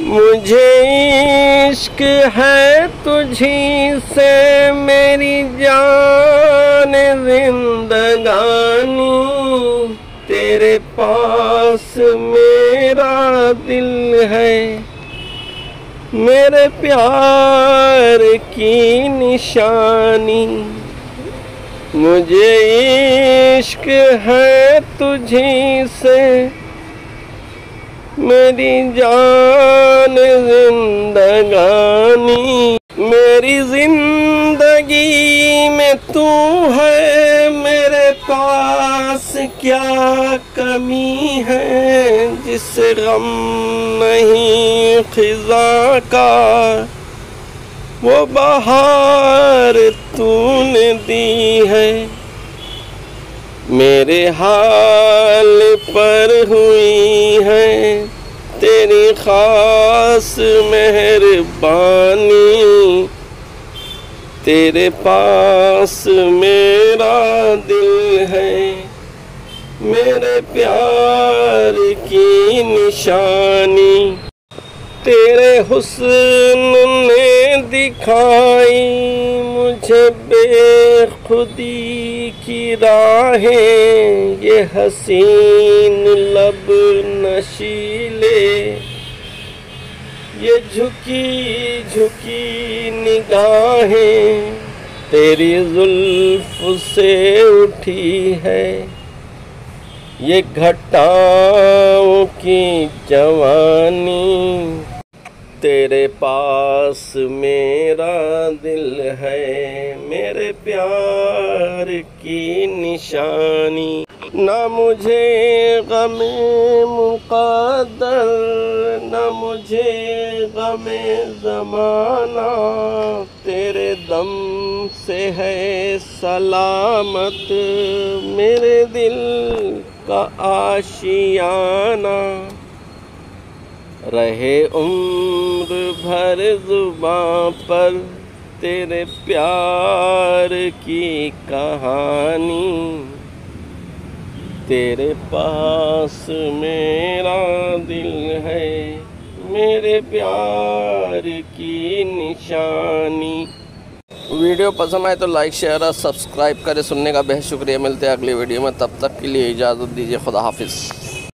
मुझे इश्क है तुझी से मेरी जान जिंदगानी, तेरे पास मेरा दिल है, मेरे प्यार की निशानी। मुझे इश्क है तुझी से मेरी जान जिंदगानी, मेरी जिंदगी में तू है, मेरे पास क्या कमी है जिसे गम नहीं खिज़ा का, वो बहार तूने दी है। मेरे हाल पर हुई है तेरी खास मेहरबानी, तेरे पास मेरा दिल है, मेरे प्यार की निशानी। तेरे हुस्न ने दिखाई मुझे बेखुदी की राहें, ये हसीन लब नशीले, ये झुकी झुकी निगाहें, तेरी जुल्फ से उठी है ये घटाओं की जवानी। तेरे पास मेरा दिल है, मेरे प्यार की निशानी। ना मुझे गमे मुक़द्दर, ना मुझे गमे ज़माना, तेरे दम से है सलामत मेरे दिल का आशियाना। रहे उम्र भर ज़ुबां पर तेरे प्यार की कहानी, तेरे पास मेरा दिल है, मेरे प्यार की निशानी। वीडियो पसंद आए तो लाइक शेयर और सब्सक्राइब करें। सुनने का बेहद शुक्रिया। मिलते हैं अगली वीडियो में, तब तक के लिए इजाज़त दीजिए। खुदा हाफिज़।